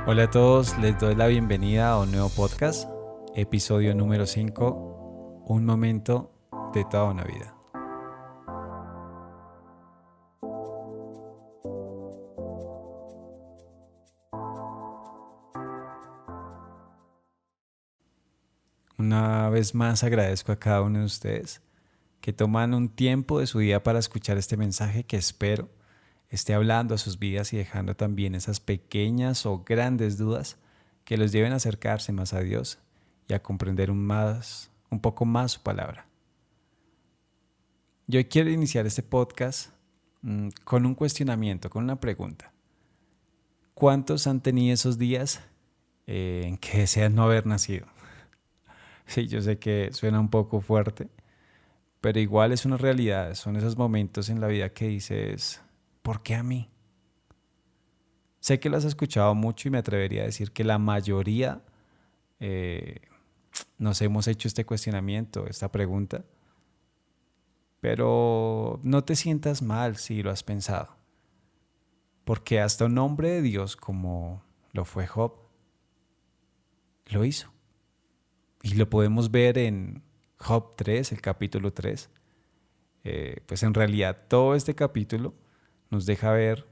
Hola a todos, les doy la bienvenida a un nuevo podcast, episodio número 5, un momento de toda una vida. Una vez más agradezco a cada uno de ustedes que toman un tiempo de su día para escuchar este mensaje que espero esté hablando a sus vidas y dejando también esas pequeñas o grandes dudas que los lleven a acercarse más a Dios y a comprender un poco más su palabra. Yo quiero iniciar este podcast con un cuestionamiento, con una pregunta. ¿Cuántos han tenido esos días en que desean no haber nacido? Sí, yo sé que suena un poco fuerte, pero igual es una realidad. Son esos momentos en la vida que dices, ¿por qué a mí? Sé que lo has escuchado mucho y me atrevería a decir que la mayoría eh, nos hemos hecho este cuestionamiento, esta pregunta, pero no te sientas mal si lo has pensado, porque hasta un hombre de Dios como lo fue Job, lo hizo. Y lo podemos ver en Job 3, el capítulo 3. Pues en realidad todo este capítulo nos deja ver,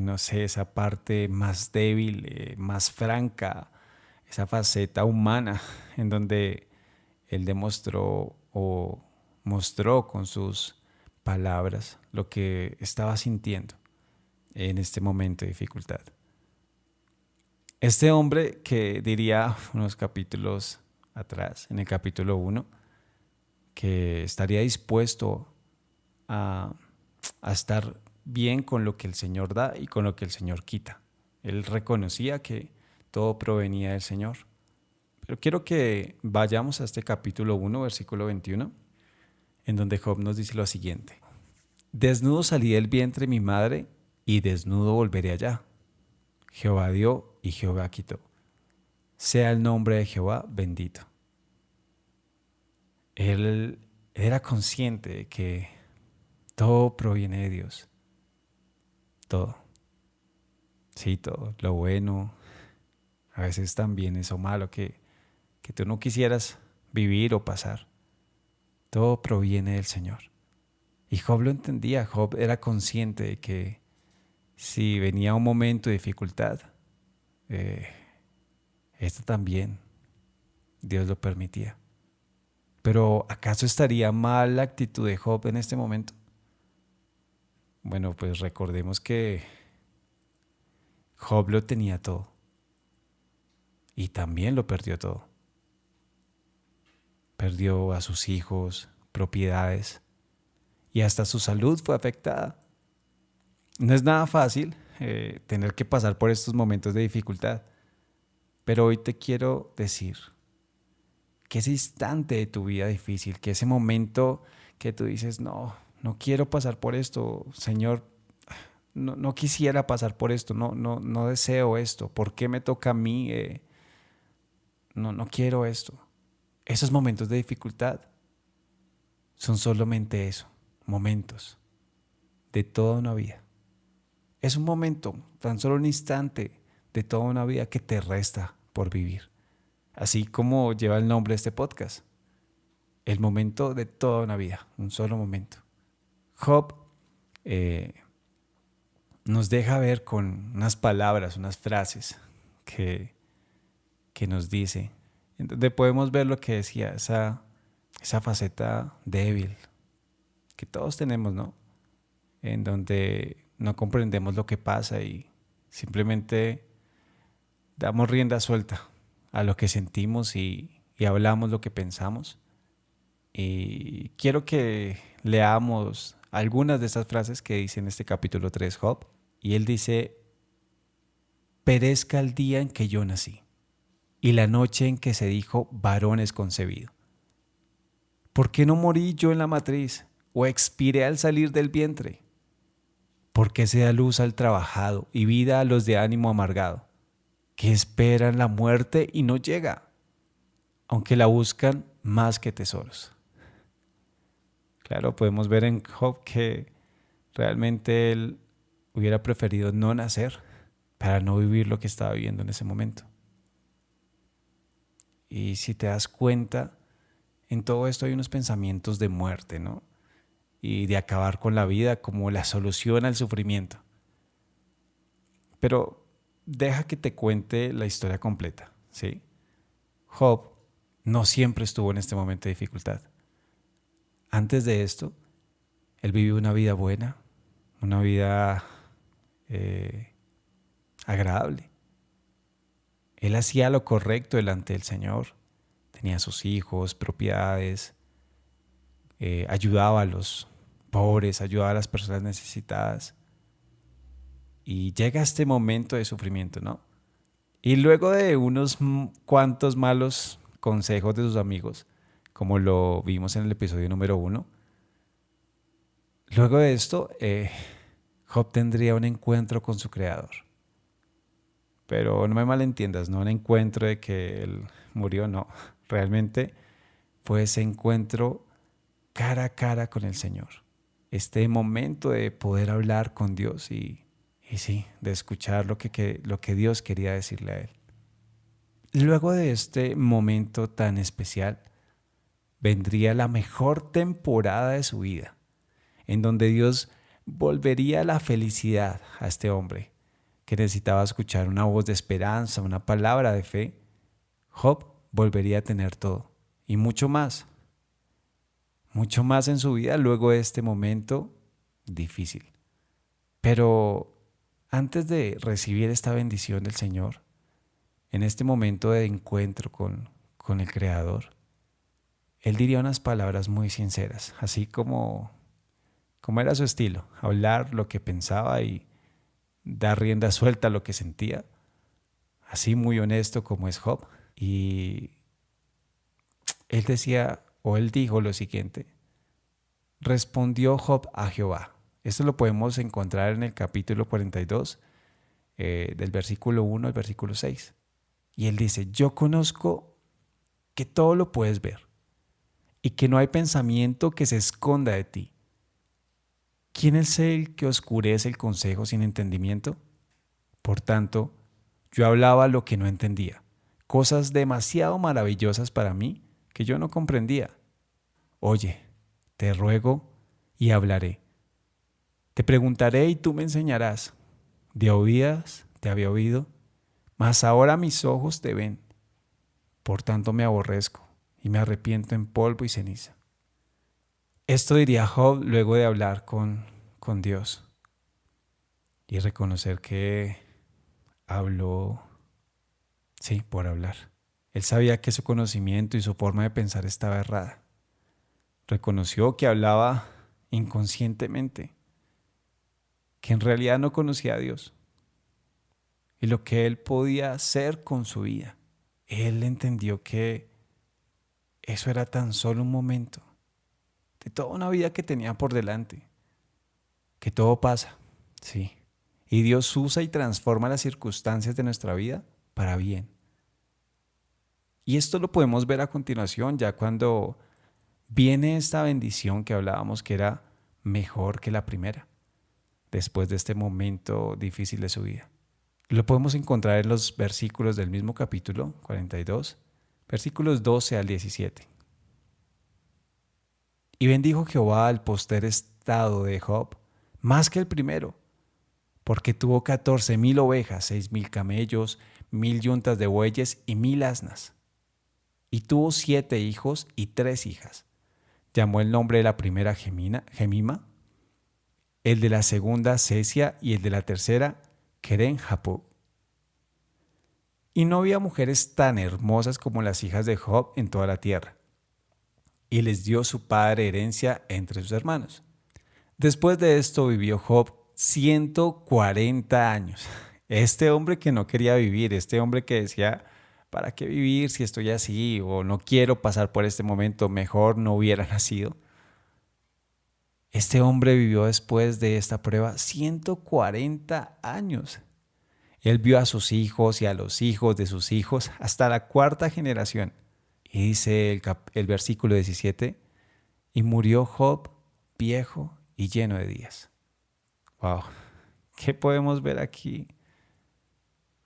no sé, esa parte más débil, más franca, esa faceta humana en donde él demostró o mostró con sus palabras lo que estaba sintiendo en este momento de dificultad. Este hombre que diría unos capítulos atrás, en el capítulo 1, que estaría dispuesto a, a estar bien con lo que el Señor da y con lo que el Señor quita. Él reconocía que todo provenía del Señor. Pero quiero que vayamos a este capítulo 1, versículo 21, en donde Job nos dice lo siguiente. Desnudo salí del vientre de mi madre y desnudo volveré allá. Jehová dio y Jehová quitó. Sea el nombre de Jehová bendito. Él era consciente de que todo proviene de Dios. Todo. Sí, todo. Lo bueno, a veces también eso malo que tú no quisieras vivir o pasar. Todo proviene del Señor. Y Job lo entendía. Job era consciente de que si venía un momento de dificultad, eh, esto también Dios lo permitía. Pero ¿acaso estaría mal la actitud de Job en este momento? Bueno, pues recordemos que Job lo tenía todo y también lo perdió todo. Perdió a sus hijos, propiedades y hasta su salud fue afectada. No es nada fácil tener que pasar por estos momentos de dificultad, pero hoy te quiero decir que ese instante de tu vida difícil, que ese momento que tú dices, no, no quiero pasar por esto, Señor, no quisiera pasar por esto, no deseo esto, ¿por qué me toca a mí? No quiero esto. Esos momentos de dificultad son solamente eso, momentos de toda una vida. Es un momento, tan solo un instante de toda una vida que te resta por vivir. Así como lleva el nombre de este podcast, el momento de toda una vida, un solo momento. Job eh, nos deja ver con unas palabras, unas frases que, que nos dice, en donde podemos ver lo que decía, esa faceta débil que todos tenemos, ¿no? En donde no comprendemos lo que pasa y simplemente damos rienda suelta a lo que sentimos y hablamos lo que pensamos. Y quiero que leamos algunas de estas frases que dice en este capítulo 3 Job. Y él dice, perezca el día en que yo nací y la noche en que se dijo varón es concebido. ¿Por qué no morí yo en la matriz o expiré al salir del vientre? ¿Por qué se da luz al trabajado y vida a los de ánimo amargado, que esperan la muerte y no llega, aunque la buscan más que tesoros? Claro, podemos ver en Job que realmente él hubiera preferido no nacer, para no vivir lo que estaba viviendo en ese momento. Y si te das cuenta, en todo esto hay unos pensamientos de muerte, ¿no? Y de acabar con la vida como la solución al sufrimiento. Pero deja que te cuente la historia completa, ¿sí? Job no siempre estuvo en este momento de dificultad. Antes de esto, él vivió una vida buena, una vida eh, agradable. Él hacía lo correcto delante del Señor. Tenía sus hijos, propiedades, ayudaba a los pobres, ayudaba a las personas necesitadas. Y llega este momento de sufrimiento, ¿no? Y luego de unos cuantos malos consejos de sus amigos, como lo vimos en el episodio número 1, luego de esto, Job tendría un encuentro con su creador. Pero no me malentiendas, no un encuentro de que él murió, no. Realmente fue ese encuentro cara a cara con el Señor. Este momento de poder hablar con Dios y sí, de escuchar lo que Dios quería decirle a él. Luego de este momento tan especial, vendría la mejor temporada de su vida, en donde Dios volvería la felicidad a este hombre que necesitaba escuchar una voz de esperanza, una palabra de fe. Job volvería a tener todo y mucho más en su vida luego de este momento difícil. Pero antes de recibir esta bendición del Señor, en este momento de encuentro con el Creador, él diría unas palabras muy sinceras, así como era su estilo, hablar lo que pensaba y dar rienda suelta a lo que sentía, así muy honesto como es Job. Y él decía, o él dijo lo siguiente: respondió Job a Jehová. Esto lo podemos encontrar en el capítulo 42, del versículo 1 al versículo 6. Y él dice: yo conozco que todo lo puedes ver y que no hay pensamiento que se esconda de ti. ¿Quién es el que oscurece el consejo sin entendimiento? Por tanto, yo hablaba lo que no entendía, cosas demasiado maravillosas para mí que yo no comprendía. Oye, te ruego y hablaré. Te preguntaré y tú me enseñarás. De oídas te había oído, mas ahora mis ojos te ven. Por tanto me aborrezco y me arrepiento en polvo y ceniza. Esto diría Job luego de hablar con Dios y reconocer que habló, sí, por hablar. Él sabía que su conocimiento y su forma de pensar estaba errada. Reconoció que hablaba inconscientemente, que en realidad no conocía a Dios y lo que él podía hacer con su vida. Él entendió que eso era tan solo un momento de toda una vida que tenía por delante, que todo pasa, sí, y Dios usa y transforma las circunstancias de nuestra vida para bien. Y esto lo podemos ver a continuación, ya cuando viene esta bendición que hablábamos que era mejor que la primera, después de este momento difícil de su vida. Lo podemos encontrar en los versículos del mismo capítulo 42, versículos 12 al 17. Y bendijo Jehová al postrer estado de Job más que el primero, porque tuvo 14,000 ovejas, 6,000 camellos, 1,000 yuntas de bueyes y 1,000 asnas. Y tuvo 7 hijos y 3 hijas. Llamó el nombre de la primera Gemima, el de la segunda Cesia y el de la tercera Keren-Hapuk. Y no había mujeres tan hermosas como las hijas de Job en toda la tierra. Y les dio su padre herencia entre sus hermanos. Después de esto vivió Job 140 años. Este hombre que no quería vivir, este hombre que decía: ¿para qué vivir si estoy así? O no quiero pasar por este momento, mejor no hubiera nacido. Este hombre vivió después de esta prueba 140 años. Él vio a sus hijos y a los hijos de sus hijos hasta la cuarta generación. Y dice el versículo 17, y murió Job viejo y lleno de días. Wow, ¿qué podemos ver aquí?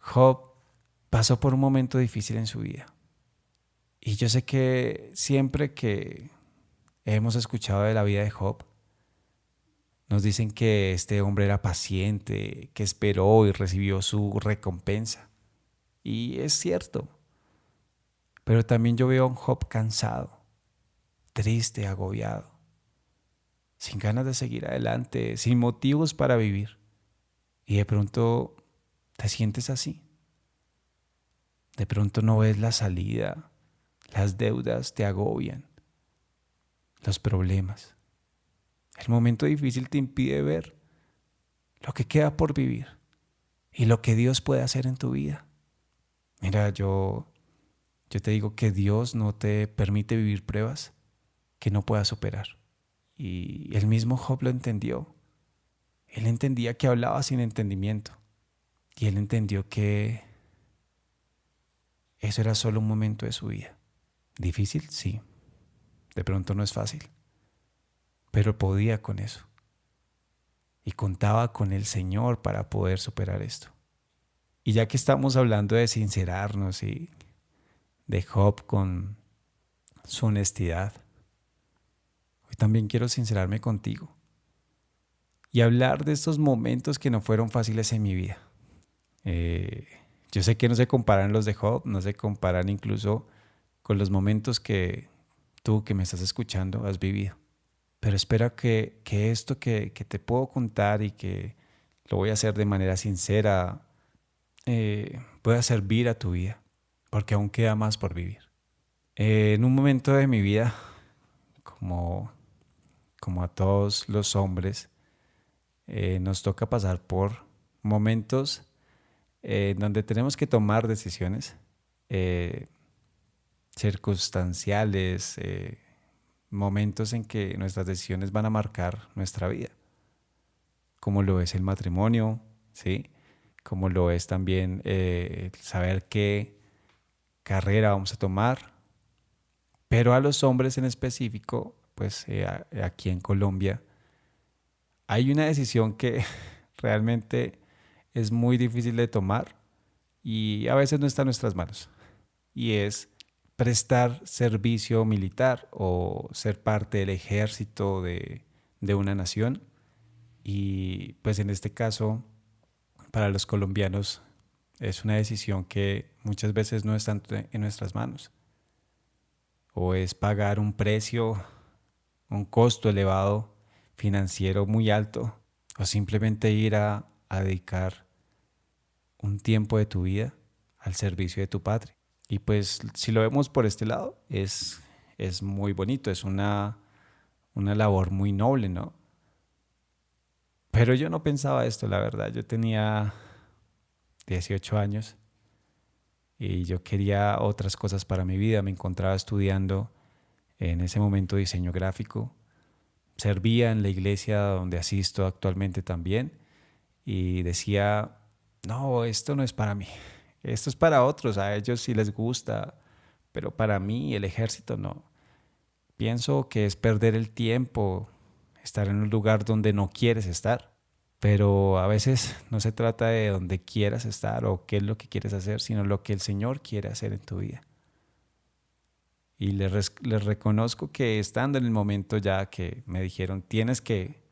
Job pasó por un momento difícil en su vida. Y yo sé que siempre que hemos escuchado de la vida de Job, nos dicen que este hombre era paciente, que esperó y recibió su recompensa. Y es cierto, pero también yo veo a un Job cansado, triste, agobiado, sin ganas de seguir adelante, sin motivos para vivir. Y de pronto te sientes así. De pronto no ves la salida, las deudas te agobian, los problemas. El momento difícil te impide ver lo que queda por vivir y lo que Dios puede hacer en tu vida. Mira, yo te digo que Dios no te permite vivir pruebas que no puedas superar. Y el mismo Job lo entendió. Él entendía que hablaba sin entendimiento. Y él entendió que eso era solo un momento de su vida. ¿Difícil? Sí. De pronto no es fácil. Pero podía con eso. Y contaba con el Señor para poder superar esto. Y ya que estamos hablando de sincerarnos y de Job con su honestidad, hoy también quiero sincerarme contigo y hablar de estos momentos que no fueron fáciles en mi vida. Yo sé que no se comparan los de Job, no se comparan incluso con los momentos que tú que me estás escuchando has vivido. Pero espero que esto que te puedo contar y que lo voy a hacer de manera sincera pueda servir a tu vida, porque aún queda más por vivir. En un momento de mi vida, como, como a todos los hombres, nos toca pasar por momentos donde tenemos que tomar decisiones eh, circunstanciales, momentos en que nuestras decisiones van a marcar nuestra vida, como lo es el matrimonio, ¿sí? Como lo es también saber qué carrera vamos a tomar. Pero a los hombres en específico, pues aquí en Colombia, hay una decisión que realmente es muy difícil de tomar y a veces no está en nuestras manos. Y es prestar servicio militar o ser parte del ejército de una nación. Y pues en este caso, para los colombianos, es una decisión que muchas veces no está en nuestras manos. O es pagar un precio, un costo elevado, financiero muy alto, o simplemente ir a dedicar un tiempo de tu vida al servicio de tu patria. Y pues si lo vemos por este lado, es muy bonito, es una labor muy noble, ¿no? Pero yo no pensaba esto, la verdad. Yo tenía 18 años y yo quería otras cosas para mi vida. Me encontraba estudiando en ese momento diseño gráfico. Servía en la iglesia donde asisto actualmente también y decía, no, esto no es para mí. Esto es para otros, a ellos sí les gusta, pero para mí el ejército no. Pienso que es perder el tiempo, estar en un lugar donde no quieres estar. Pero a veces no se trata de donde quieras estar o qué es lo que quieres hacer, sino lo que el Señor quiere hacer en tu vida. Y les reconozco que estando en el momento ya que me dijeron tienes que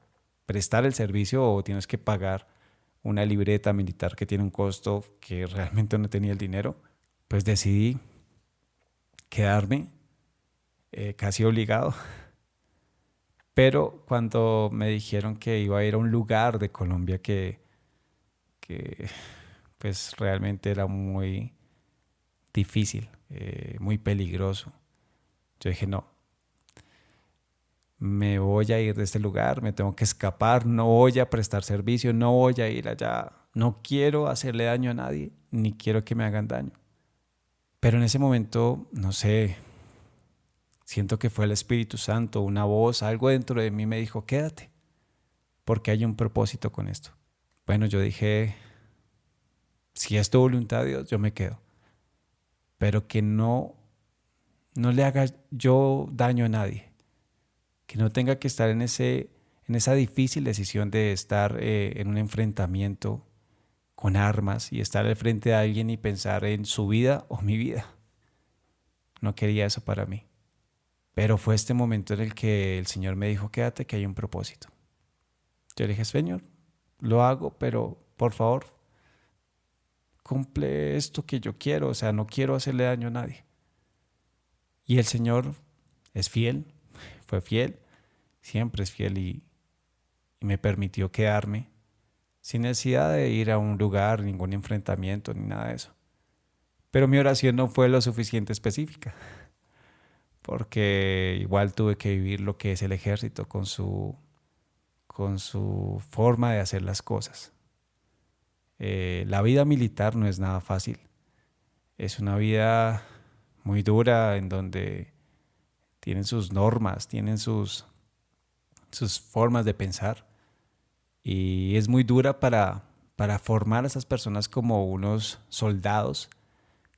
prestar el servicio o tienes que pagar una libreta militar que tiene un costo que realmente no tenía el dinero, pues decidí quedarme casi obligado. Pero cuando me dijeron que iba a ir a un lugar de Colombia que pues realmente era muy difícil, muy peligroso, yo dije no, me voy a ir de este lugar, me tengo que escapar, no voy a prestar servicio, no voy a ir allá, no quiero hacerle daño a nadie, ni quiero que me hagan daño. Pero en ese momento, no sé, siento que fue el Espíritu Santo, una voz, algo dentro de mí me dijo, quédate, porque hay un propósito con esto. Bueno, yo dije, si es tu voluntad, Dios, yo me quedo. Pero que no le haga yo daño a nadie. Que no tenga que estar en esa difícil decisión de estar en un enfrentamiento con armas y estar al frente de alguien y pensar en su vida o mi vida. No quería eso para mí. Pero fue este momento en el que el Señor me dijo, quédate que hay un propósito. Yo le dije, Señor, lo hago, pero por favor, cumple esto que yo quiero. O sea, no quiero hacerle daño a nadie. Y el Señor es fiel, fue fiel, siempre es fiel y me permitió quedarme sin necesidad de ir a un lugar, ningún enfrentamiento ni nada de eso. Pero mi oración no fue lo suficiente específica, porque igual tuve que vivir lo que es el ejército con su forma de hacer las cosas. La vida militar no es nada fácil. Es una vida muy dura en donde tienen sus normas, tienen sus formas de pensar y es muy dura para formar a esas personas como unos soldados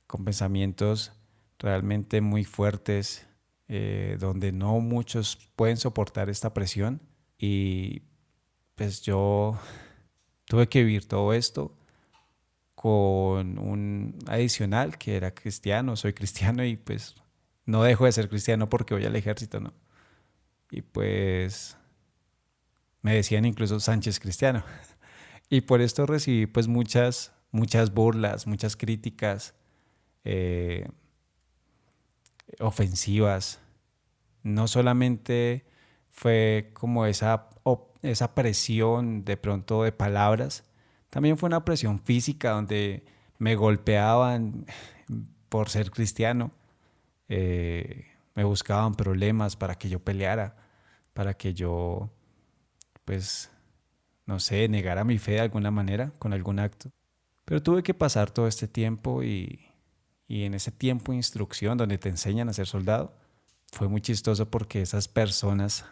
con pensamientos realmente muy fuertes, donde no muchos pueden soportar esta presión y pues yo tuve que vivir todo esto con un adicional que era cristiano, soy cristiano y pues no dejo de ser cristiano porque voy al ejército, ¿no? Y pues me decían incluso Sánchez Cristiano. Y por esto recibí pues muchas burlas, muchas críticas eh, ofensivas. No solamente fue como esa presión de pronto de palabras, también fue una presión física donde me golpeaban por ser cristiano, me buscaban problemas para que yo peleara, para que yo, pues, no sé, negara mi fe de alguna manera, con algún acto. Pero tuve que pasar todo este tiempo y en ese tiempo de instrucción donde te enseñan a ser soldado, fue muy chistoso porque esas personas,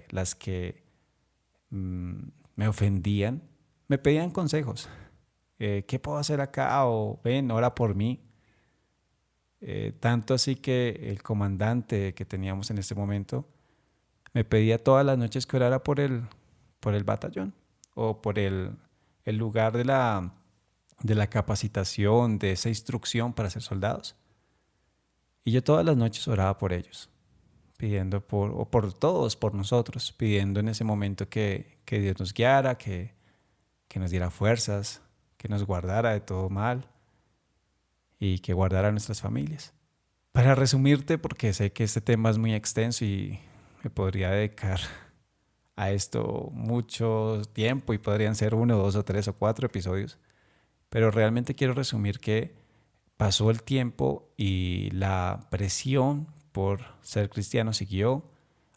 las que mm, me ofendían, me pedían consejos. ¿Qué puedo hacer acá? O ven, ora por mí. Tanto así que el comandante que teníamos en ese momento me pedía todas las noches que orara por el batallón o por el lugar de la capacitación, de esa instrucción para ser soldados. Y yo todas las noches oraba por ellos, pidiendo o por todos, por nosotros, pidiendo en ese momento que Dios nos guiara, que nos diera fuerzas, que nos guardara de todo mal y que guardara a nuestras familias. Para resumirte, porque sé que este tema es muy extenso y me podría dedicar a esto mucho tiempo y podrían ser uno, dos o tres o cuatro episodios, pero realmente quiero resumir que pasó el tiempo y la presión por ser cristiano siguió,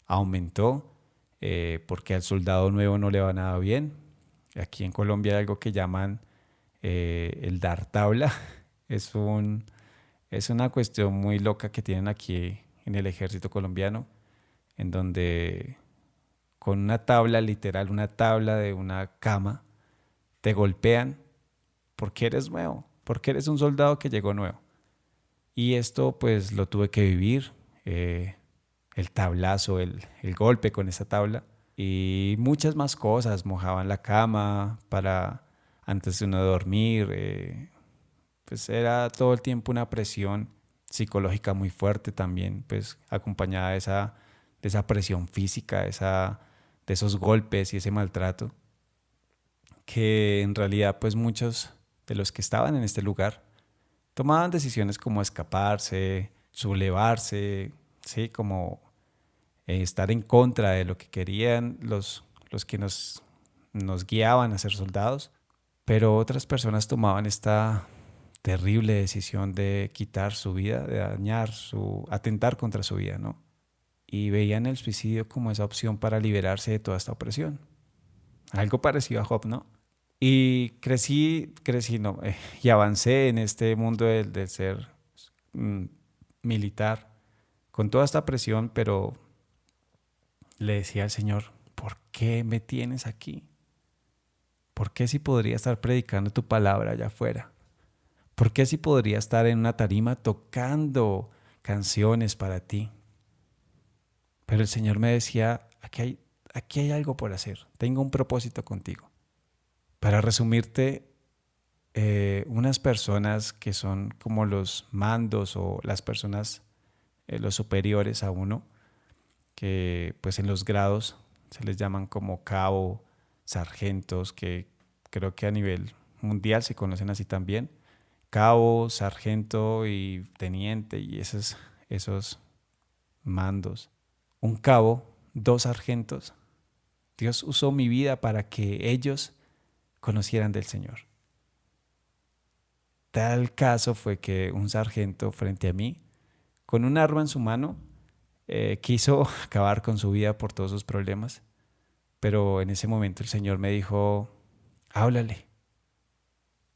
aumentó, porque al soldado nuevo no le va nada bien. Aquí en Colombia hay algo que llaman el dar tabla. Es es una cuestión muy loca que tienen aquí en el ejército colombiano, en donde con una tabla, literal, una tabla de una cama, te golpean porque eres nuevo, porque eres un soldado que llegó nuevo. Y esto pues lo tuve que vivir, el tablazo, el golpe con esa tabla y muchas más cosas, mojaban la cama para antes de uno dormir, pues era todo el tiempo una presión psicológica muy fuerte también, pues acompañada de esa presión física, de esos golpes y ese maltrato, que en realidad pues muchos de los que estaban en este lugar tomaban decisiones como escaparse, sublevarse, ¿sí? Como estar en contra de lo que querían los que nos guiaban a ser soldados, pero otras personas tomaban esta terrible decisión de quitar su vida, de atentar contra su vida, ¿no? Y veían el suicidio como esa opción para liberarse de toda esta opresión. Algo parecido a Job, ¿no? Y crecí, no, y avancé en este mundo del ser mm, militar con toda esta presión, pero le decía al Señor, ¿por qué me tienes aquí? ¿Por qué si podría estar predicando tu palabra allá afuera? ¿Por qué si podría estar en una tarima tocando canciones para ti? Pero el Señor me decía, aquí hay algo por hacer, tengo un propósito contigo. Para resumirte, unas personas que son como los mandos o las personas, los superiores a uno, que pues en los grados se les llaman como cabo, sargentos, que creo que a nivel mundial se conocen así también. Cabo, sargento y teniente y esos mandos. Un cabo, dos sargentos. Dios usó mi vida para que ellos conocieran del Señor. Tal caso fue que un sargento frente a mí, con un arma en su mano, quiso acabar con su vida por todos sus problemas, pero en ese momento el Señor me dijo, háblale.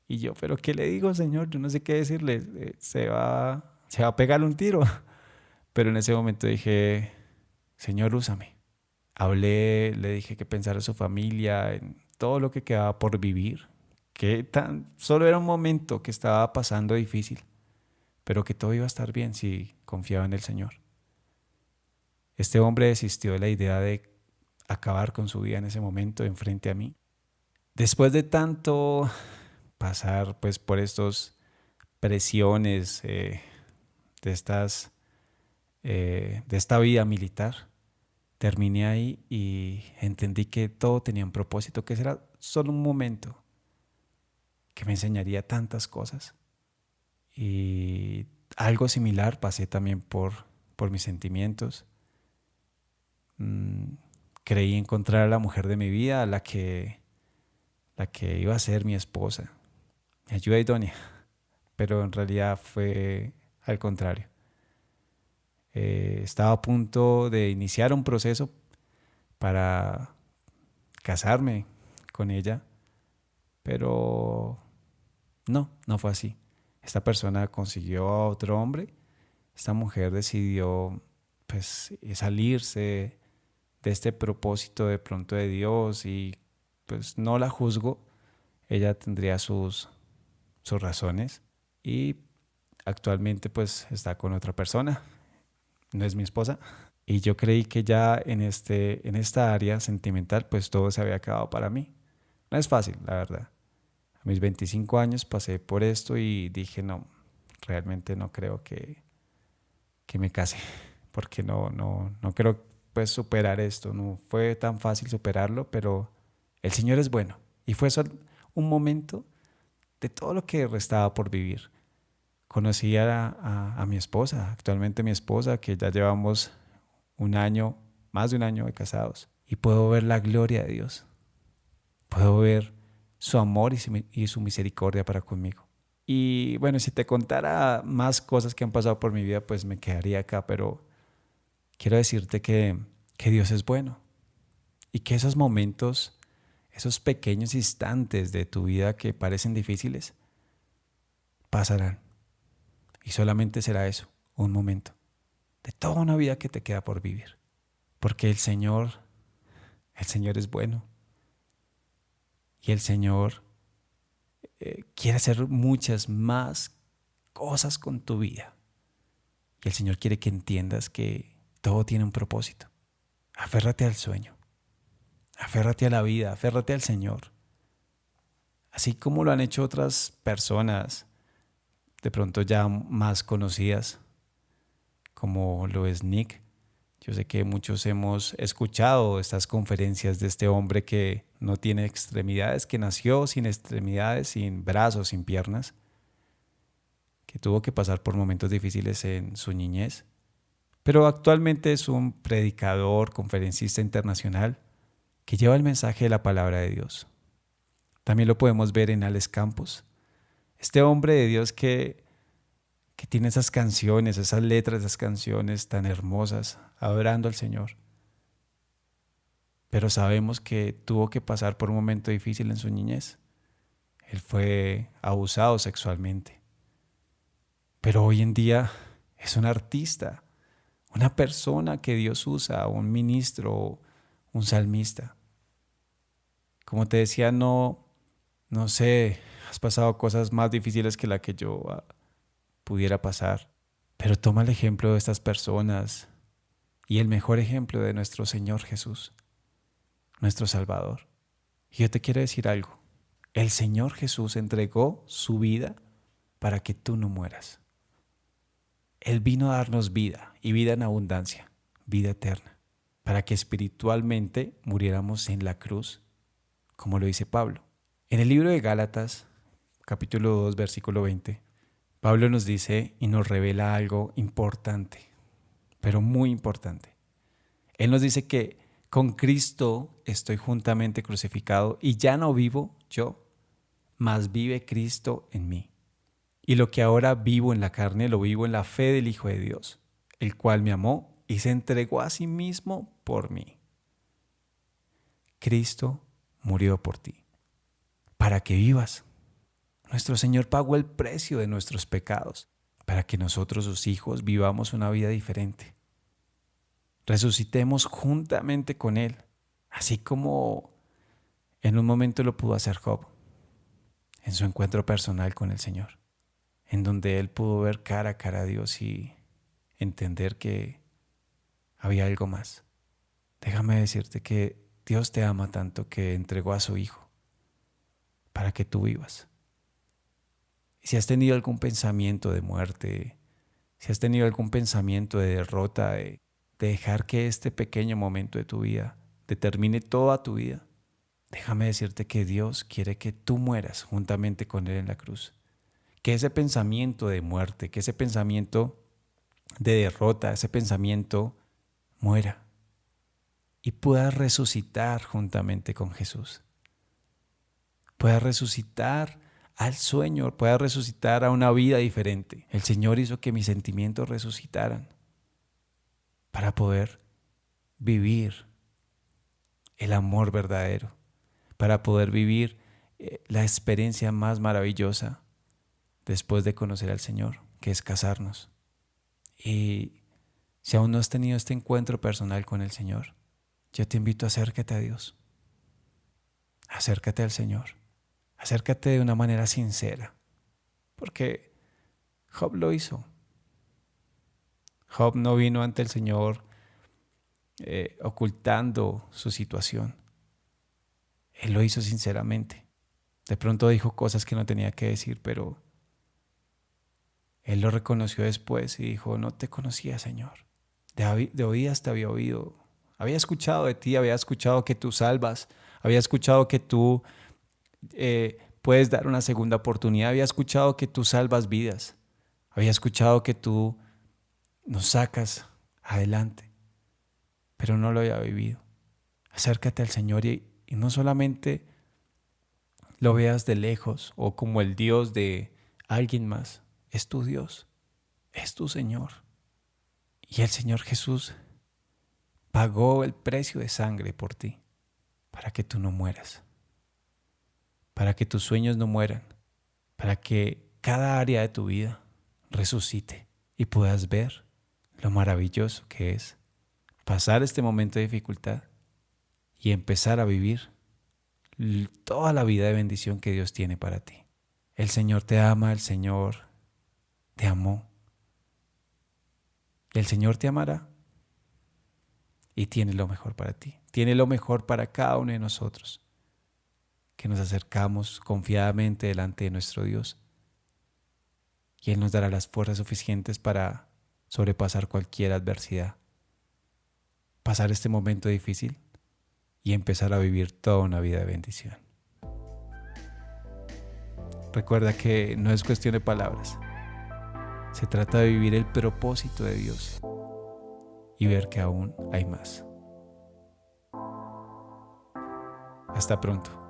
Y yo, ¿pero qué le digo, Señor? Yo no sé qué decirle, se va a pegar un tiro. Pero en ese momento dije, Señor, úsame. Hablé, le dije que pensara en su familia, en todo lo que quedaba por vivir, solo era un momento que estaba pasando difícil, pero que todo iba a estar bien si confiaba en el Señor. Este hombre desistió de la idea de acabar con su vida en ese momento enfrente a mí. Después de tanto pasar pues por estas presiones de esta vida militar, terminé ahí y entendí que todo tenía un propósito, que ese era solo un momento que me enseñaría tantas cosas. Y algo similar pasé también por mis sentimientos. Mm, Creí encontrar a la mujer de mi vida, la que iba a ser mi esposa, mi ayuda idónea, pero en realidad fue al contrario. Estaba a punto de iniciar un proceso para casarme con ella, pero no fue así. Esta persona consiguió a otro hombre, esta mujer decidió pues salirse de este propósito de pronto de Dios y pues no la juzgo, ella tendría sus razones y actualmente pues está con otra persona, no es mi esposa. Y yo creí que ya en esta área sentimental pues todo se había acabado para mí. No es fácil, la verdad. A mis 25 años pasé por esto y dije, no, realmente no creo que me case, porque no creo pues superar esto. No fue tan fácil superarlo, pero el Señor es bueno. Y fue solo un momento de todo lo que restaba por vivir. Conocí a mi esposa, actualmente mi esposa, que ya llevamos un año, más de un año de casados. Y puedo ver la gloria de Dios. Puedo ver su amor y su misericordia para conmigo. Y bueno, si te contara más cosas que han pasado por mi vida, pues me quedaría acá, pero quiero decirte que Dios es bueno y que esos momentos, esos pequeños instantes de tu vida que parecen difíciles, pasarán. Y solamente será eso, un momento de toda una vida que te queda por vivir. Porque el Señor es bueno y el Señor quiere hacer muchas más cosas con tu vida. Y el Señor quiere que entiendas que todo tiene un propósito. Aférrate al sueño, aférrate a la vida, aférrate al Señor. Así como lo han hecho otras personas, de pronto ya más conocidas, como lo es Nick. Yo sé que muchos hemos escuchado estas conferencias de este hombre que no tiene extremidades, que nació sin extremidades, sin brazos, sin piernas, que tuvo que pasar por momentos difíciles en su niñez, pero actualmente es un predicador, conferencista internacional que lleva el mensaje de la palabra de Dios. También lo podemos ver en Alex Campos, este hombre de Dios que tiene esas canciones, esas letras de esas canciones tan hermosas, adorando al Señor. Pero sabemos que tuvo que pasar por un momento difícil en su niñez. Él fue abusado sexualmente. Pero hoy en día es un artista, una persona que Dios usa, un ministro, un salmista. Como te decía, no sé, has pasado cosas más difíciles que la que yo pudiera pasar. Pero toma el ejemplo de estas personas y el mejor ejemplo de nuestro Señor Jesús, nuestro Salvador. Y yo te quiero decir algo. El Señor Jesús entregó su vida para que tú no mueras. Él vino a darnos vida y vida en abundancia, vida eterna, para que espiritualmente muriéramos en la cruz, como lo dice Pablo. En el libro de Gálatas, capítulo 2, versículo 20, Pablo nos dice y nos revela algo importante, pero muy importante. Él nos dice que con Cristo estoy juntamente crucificado y ya no vivo yo, mas vive Cristo en mí. Y lo que ahora vivo en la carne lo vivo en la fe del Hijo de Dios, el cual me amó y se entregó a sí mismo por mí. Cristo murió por ti, para que vivas. Nuestro Señor pagó el precio de nuestros pecados, para que nosotros, sus hijos, vivamos una vida diferente. Resucitemos juntamente con Él, así como en un momento lo pudo hacer Job, en su encuentro personal con el Señor, en donde él pudo ver cara a cara a Dios y entender que había algo más. Déjame decirte que Dios te ama tanto que entregó a su Hijo para que tú vivas. Y si has tenido algún pensamiento de muerte, si has tenido algún pensamiento de derrota, de dejar que este pequeño momento de tu vida determine toda tu vida, déjame decirte que Dios quiere que tú mueras juntamente con Él en la cruz. Que ese pensamiento de muerte, que ese pensamiento de derrota, ese pensamiento muera y puedas resucitar juntamente con Jesús. Puedas resucitar al sueño, puedas resucitar a una vida diferente. El Señor hizo que mis sentimientos resucitaran para poder vivir el amor verdadero, para poder vivir la experiencia más maravillosa después de conocer al Señor, que es casarnos. Y si aún no has tenido este encuentro personal con el Señor, yo te invito a acércate a Dios. Acércate al Señor. Acércate de una manera sincera. Porque Job lo hizo. Job no vino ante el Señor ocultando su situación. Él lo hizo sinceramente. De pronto dijo cosas que no tenía que decir, pero él lo reconoció después y dijo: no te conocía, Señor. De oídas te había oído. Había escuchado de ti, había escuchado que tú salvas, había escuchado que tú puedes dar una segunda oportunidad, había escuchado que tú salvas vidas, había escuchado que tú nos sacas adelante, pero no lo había vivido. Acércate al Señor y no solamente lo veas de lejos o como el Dios de alguien más. Es tu Dios, es tu Señor. Y el Señor Jesús pagó el precio de sangre por ti, para que tú no mueras, para que tus sueños no mueran, para que cada área de tu vida resucite y puedas ver lo maravilloso que es pasar este momento de dificultad y empezar a vivir toda la vida de bendición que Dios tiene para ti. El Señor te ama, el Señor te amó. Y el Señor te amará y tiene lo mejor para ti. Tiene lo mejor para cada uno de nosotros, que nos acercamos confiadamente delante de nuestro Dios. Y Él nos dará las fuerzas suficientes para sobrepasar cualquier adversidad, pasar este momento difícil y empezar a vivir toda una vida de bendición. Recuerda que no es cuestión de palabras. Se trata de vivir el propósito de Dios y ver que aún hay más. Hasta pronto.